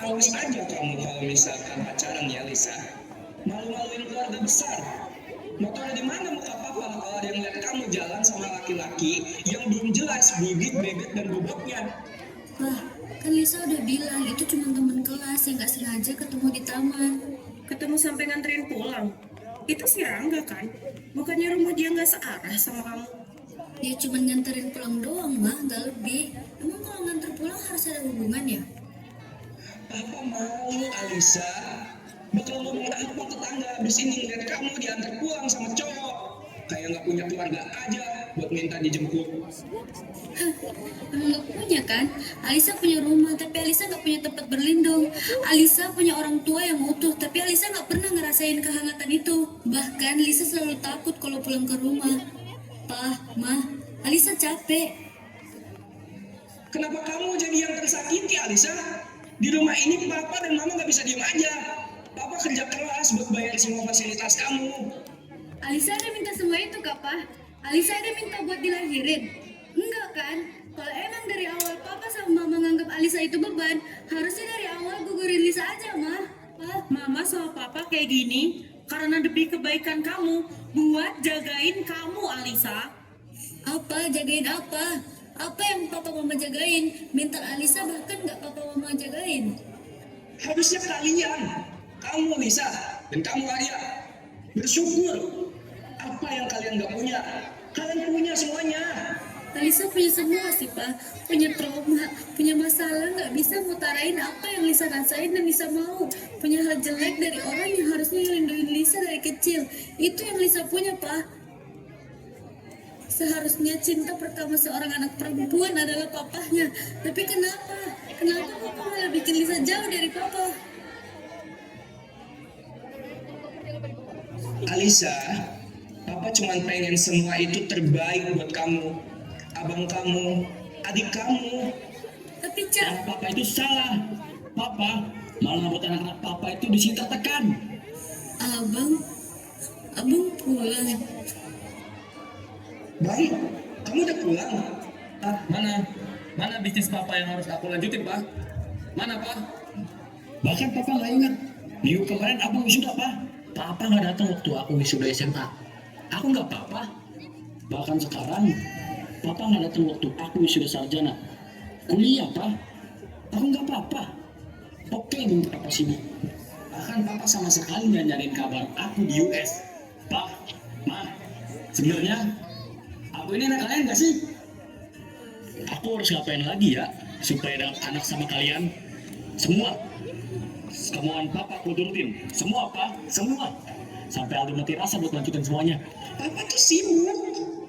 Awas aja kamu kalau misalkan pacaran ya Lisa. Malu-maluin keluarga besar. Mau taruh di mana muka papa kalau ada yang lihat kamu jalan sama laki-laki yang belum jelas bibit, bebek, dan bobotnya. Wah, kan Lisa udah bilang itu cuma temen kelas yang gak sengaja ketemu di taman. Ketemu sampai nganterin pulang. Itu si Rangga kan? Bukannya rumah dia nggak searah sama kamu? Ya cuma nganterin pulang doang, mah, gak lebih. Emang kalau nganter pulang harus ada hubungan ya? Papa mau Alisa. Bakal ngomong apa tetangga abis ini ngeliat kamu diantar pulang sama cowok. Kayak nggak punya keluarga aja buat minta dijemput. Emang gak punya kan? Alisa punya rumah, tapi Alisa gak punya tempat berlindung. Alisa punya orang tua yang utuh, tapi Alisa gak pernah ngerasain kehangatan itu. Bahkan Lisa selalu takut kalau pulang ke rumah. Pak, Ma, Alisa capek. Kenapa kamu jadi yang tersakiti Alisa? Di rumah ini papa dan mama gak bisa diem aja. Papa kerja keras buat bayar semua fasilitas kamu. Alisa ada minta semua itu, Kak, Pak? Alisa ada minta buat dilahirin? Enggak kan? Kalau emang dari awal Papa sama Mama nganggap Alisa itu beban, harusnya dari awal gugurin Lisa aja, Ma. Pak, Mama sama Papa kayak gini karena demi kebaikan kamu, buat jagain kamu, Alisa. apa? Jagain apa? Apa yang Papa Mama jagain? Mental Alisa bahkan nggak Papa Mama jagain. Harusnya kalian, kamu Lisa dan kamu Arya, bersyukur apa yang kalian gak punya. Kalian punya semuanya. Alisa punya semua sih, Pak. Punya trauma, punya masalah, nggak bisa ngutarain apa yang Lisa rasain dan Lisa mau. Punya hal jelek dari orang yang harusnya ngelindungin Lisa dari kecil. Itu yang Lisa punya, Pak. Seharusnya cinta pertama seorang anak perempuan adalah papahnya. Tapi kenapa? Kenapa Papa malah bikin Lisa jauh dari Papa? Alisa, Papa cuma pengen semua itu terbaik buat kamu, abang kamu, adik kamu. Tapi Cak, Karena papa itu salah. Papa malah buat anak-anak papa itu disita tekan. Abang pulang. Bang, kamu udah pulang? Mana bisnis papa yang harus aku lanjutin, Pak? Mana, Pak? Bahkan papa nggak ingat. Minggu kemarin abang wisuda, Pak. Papa nggak datang waktu aku wisuda SMA. Aku nggak apa-apa. Bahkan sekarang, papa nggak datang waktu aku wisuda sarjana. Kuliah, Pak. Aku nggak apa-apa. Oke, untuk papa sibuk. Bahkan papa sama sekali nggak nyariin kabar aku di US. Pak, Ma, sebenarnya aku ini anak kalian nggak sih? Aku harus ngapain lagi ya supaya dapat anak sama kalian? Semua kemauan papa aku turutin. Semua, Pak, semua. Sampai Aldo mati rasa buat lanjutin semuanya. Papa tuh sibuk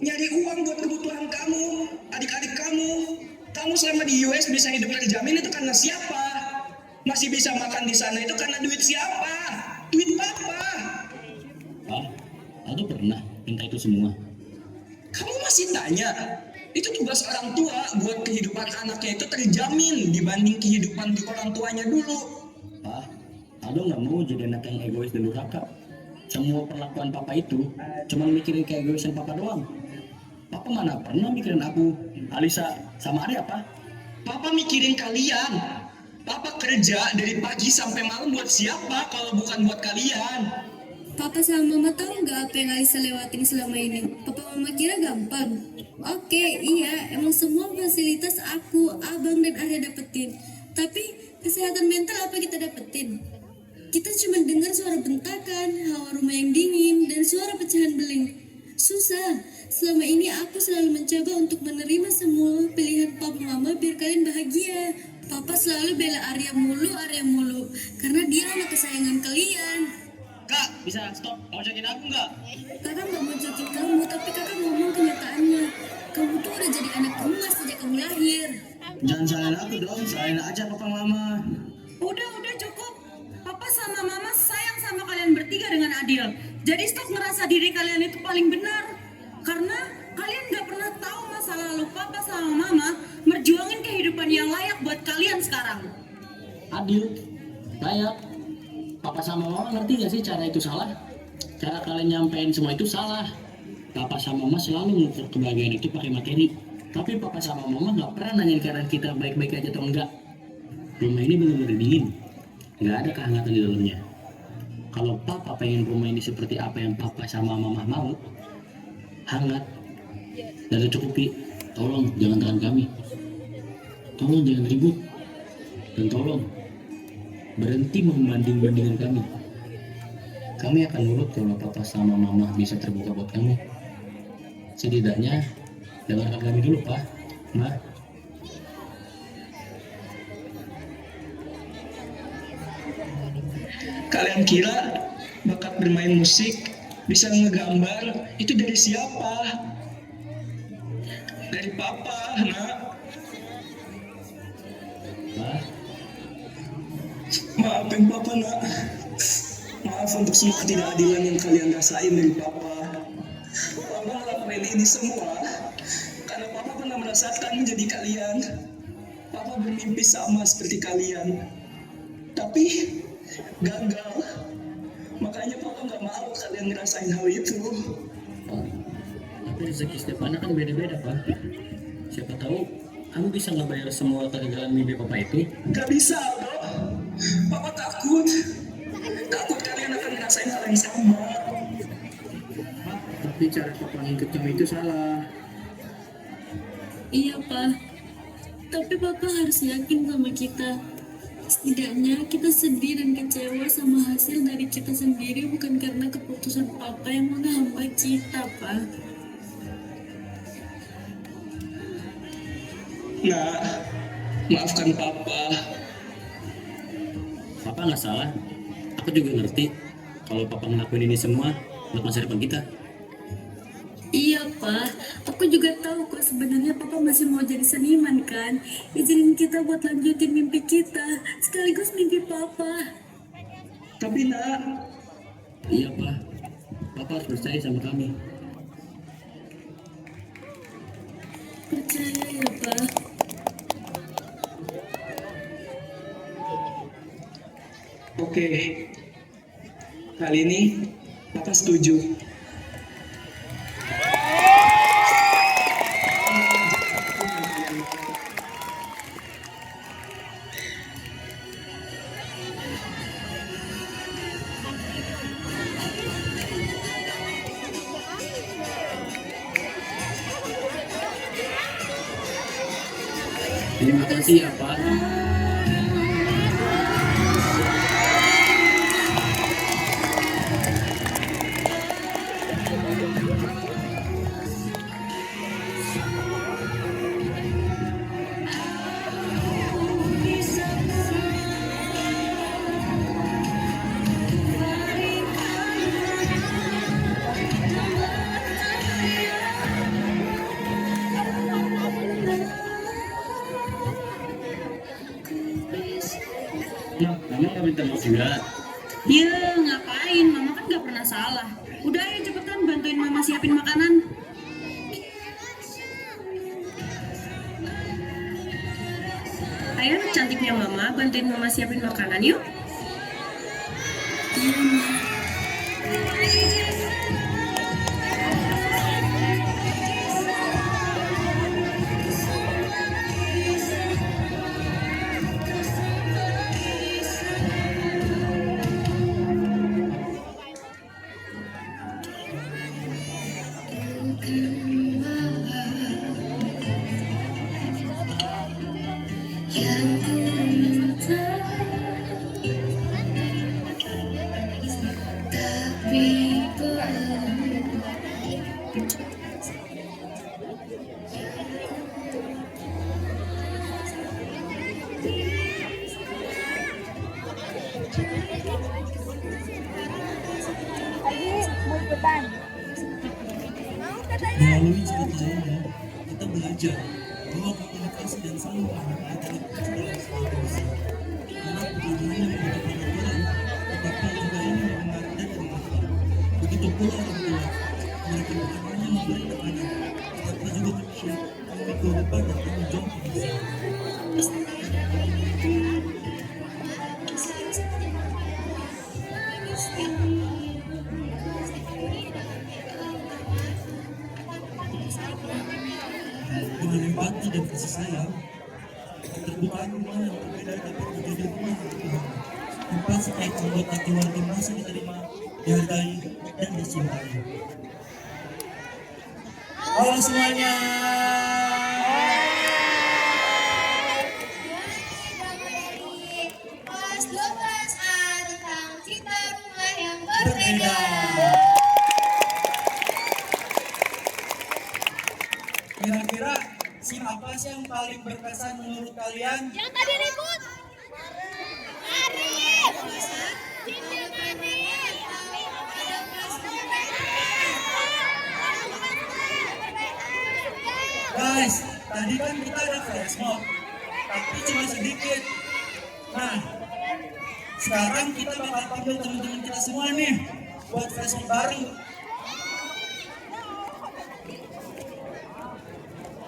nyari uang buat kebutuhan kamu, adik-adik kamu. Kamu selama di US bisa hidup terjamin itu karena siapa? Masih bisa makan di sana itu karena duit siapa? Duit papa. Pak, Aldo pernah minta itu semua. Kamu masih tanya? Itu tugas orang tua buat kehidupan anaknya itu terjamin dibanding kehidupan di orang tuanya dulu. Pak, Aldo nggak mau jadi anak yang egois dan durhaka. Semua perlakuan papa itu cuma mikirin keegoisan papa doang. Papa mana pernah mikirin aku, Alisa, sama Arya, apa? Papa mikirin kalian. Papa kerja dari pagi sampai malam buat siapa kalau bukan buat kalian? Papa sama Mama tahu nggak apa yang Alisa lewatin selama ini? Papa Mama kira gampang. Oke, iya, emang semua fasilitas aku, Abang dan Arya dapetin. Tapi kesehatan mental apa kita dapetin? Kita cuma dengar suara bentakan, hawa rumah yang dingin, dan suara pecahan beling. Susah. Selama ini aku selalu mencoba untuk menerima semua pilihan Papa Mama biar kalian bahagia. Papa selalu bela Arya mulu, karena dia anak kesayangan kalian. Kak, bisa stop ngocekin aku nggak? Kakak nggak mau jokin kamu, tapi kakak ngomong kenyataannya. Kamu tuh udah jadi anak emas sejak kamu lahir. Jangan salahin aku dong, salahin aja papa mama. Udah cukup. Papa sama Mama sayang sama kalian bertiga dengan adil. Jadi stop ngerasa diri kalian itu paling benar. Karena kalian gak pernah tahu masa lalu Papa sama Mama merjuangin kehidupan yang layak buat kalian sekarang. Adil, layak. Papa sama mama ngerti gak sih cara itu salah? Cara kalian nyampein semua itu salah. Papa sama mama selalu mengukur kebahagiaan itu pakai materi. Tapi papa sama mama gak pernah nanyain keadaan kita baik-baik aja atau enggak. Rumah ini benar-benar dingin. Gak ada kehangatan di dalamnya. Kalau papa pengen rumah ini seperti apa yang papa sama mama mau, hangat dan tercukupi, tolong jangan tekan kami. Tolong jangan ribut. Dan tolong berhenti membanding-bandingkan kami. Kami akan nurut kalau papa sama mama bisa terbuka buat kamu. Setidaknya dengarkan kami dulu, Pak, Ma. Kalian kira bakat bermain musik, bisa ngegambar, itu dari siapa? Dari papa, nak. Ma, Maafin papa, nak. Maaf untuk semua ketidakadilan yang kalian rasain dari papa. Papa ngelakuin ini semua karena papa pernah merasakan menjadi kalian. Papa bermimpi sama seperti kalian, tapi gagal. Makanya papa nggak mau kalian ngerasain hal itu. Pak, tapi rezeki setiap anak kan beda-beda, Pak. Siapa tahu kamu bisa ngebayar semua kegagalan mimpi papa itu. Gak bisa, bro. Papa takut. Takut kalian akan ngerasain hal yang sama. Tapi cara papa ngikut kamu itu salah. Iya, Pak. Tapi Papa harus yakin sama kita. Setidaknya kita sedih dan kecewa sama hasil dari kita sendiri, bukan karena keputusan Papa yang menghambat kita, Pak. Nah, maafkan papa. Papa nggak salah. Aku juga ngerti kalau papa ngelakuin ini semua buat masa depan kita. Iya, Pak. Aku juga tahu kok sebenarnya Papa masih mau jadi seniman kan. Izinin kita buat lanjutin mimpi kita, sekaligus mimpi Papa. Tapi nak, Iya, Pak. Papa harus percaya sama kami. Percaya ya, Pak. oke. Kali ini papa setuju. Terima kasih ya, Pak. Mama nggak minta maaf juga. Ya ngapain, mama kan gak pernah salah. Udah ayo cepetan bantuin mama siapin makanan. Ayo cantiknya mama bantuin mama siapin makanan yuk. Melalui cerita ini, kita belajar bahwa komunikasi dan saling paham adalah kunci solusi. Karena bukan hanya membutuhkan aturan, tetapi juga ini mendengar dan mengerti. Begitu pula orang tua, mereka bukan hanya memberi anak, tetapi juga manusia memiliki kewajiban dan tanggung jawab yang besar. Dengan empati dan kasih sayang, keterbukaan rumah yang berbeda dapat menjadi rumah yang Tuhan. Tempat setiap anggota keluarga merasa diterima, dihargai, dan dicintai. Halo semuanya. Kelas 12A tentang cipta rumah yang berbeda. Kira-kira siapa sih yang paling berkesan menurut kalian? Yang tadi ribut. Arif. Guys, tadi kan kita ada flash mob, tapi cuma sedikit. Nah, sekarang kita bakal panggil teman-teman kita semua nih buat flash mob baru.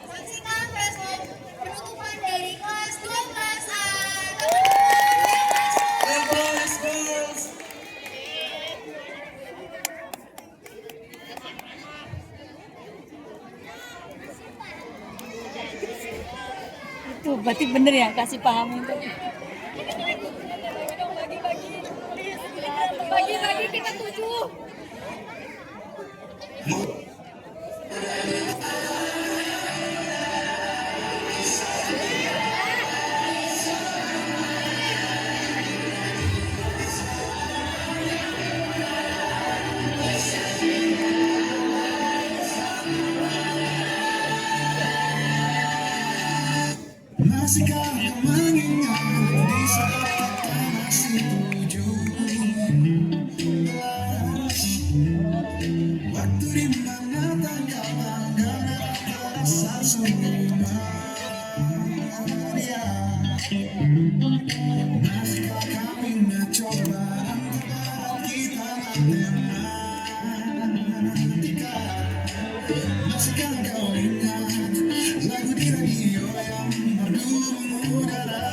Saksikan flashmob penutupan dari kelas 12A. Let's go, let's go. Itu berarti bener ya kasih paham itu. Bagi-bagi kita 7. Masihkah kau mengingat di saat kita masih 7? Waktu di mana tanggapan dan rasa semua. Masihkah kau ingat cobaan kita matematika? Masihkah kau ingat lagu di radio yang merdu mengudara?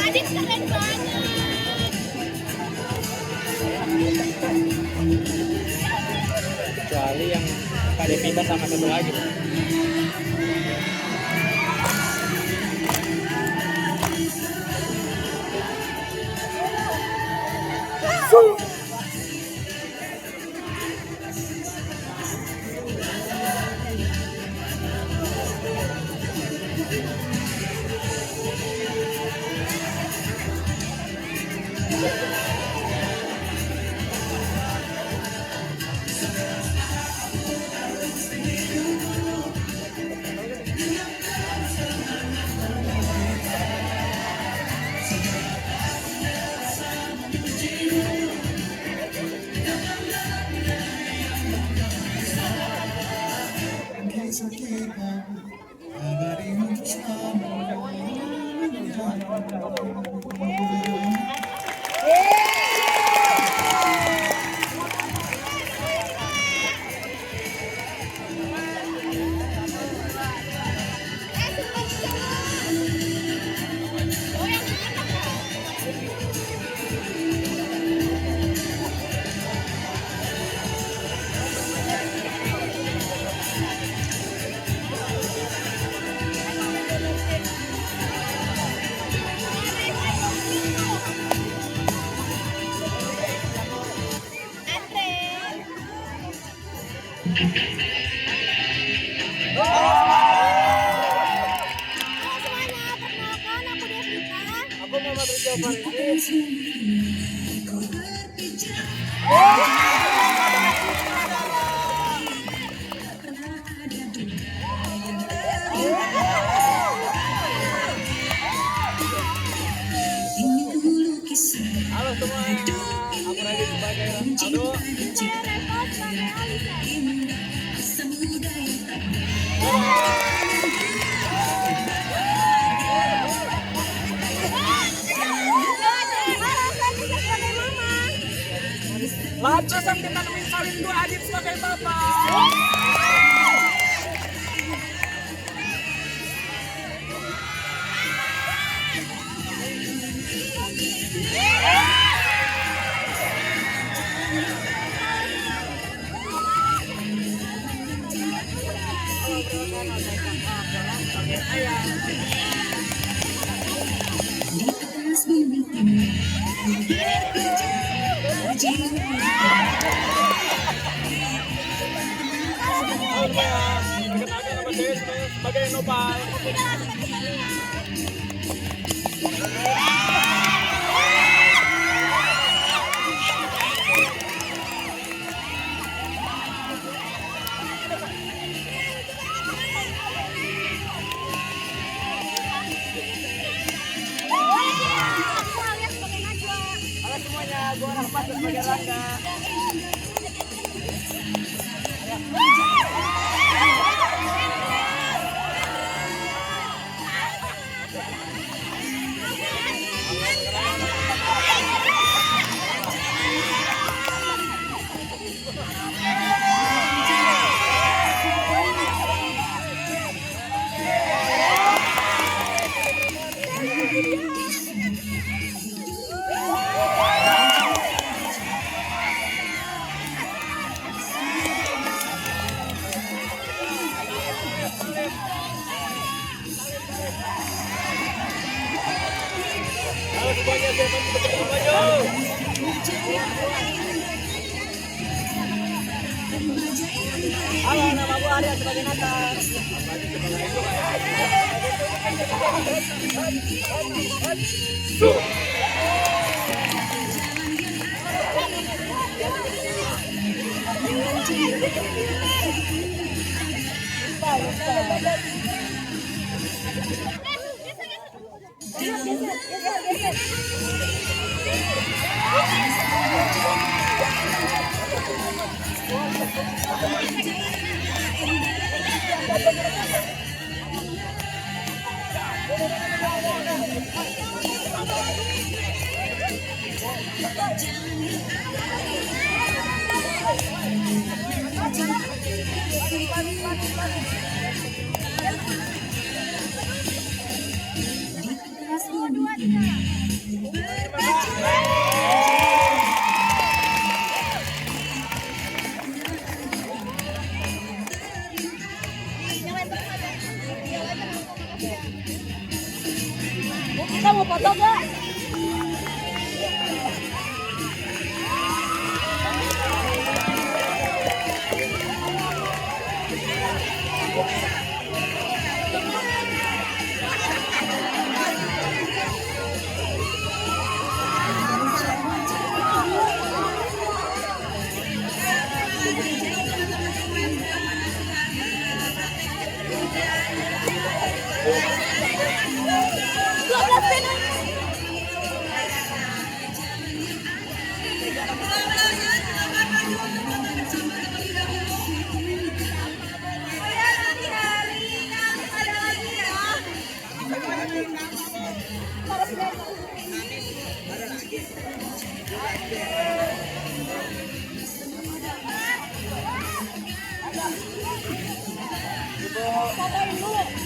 Adit keren banget. Kecuali yang Kak Devita sama satu lagi. Lanjut sang kita nemuin salin dua Adit sebagai bapak. Sebagai nopal. Halo semuanya, gua Rahmat sebagai Rangga. Halo, nama gue Arya sebagai Nathan. Kita mau foto gak? Fotoin dulu.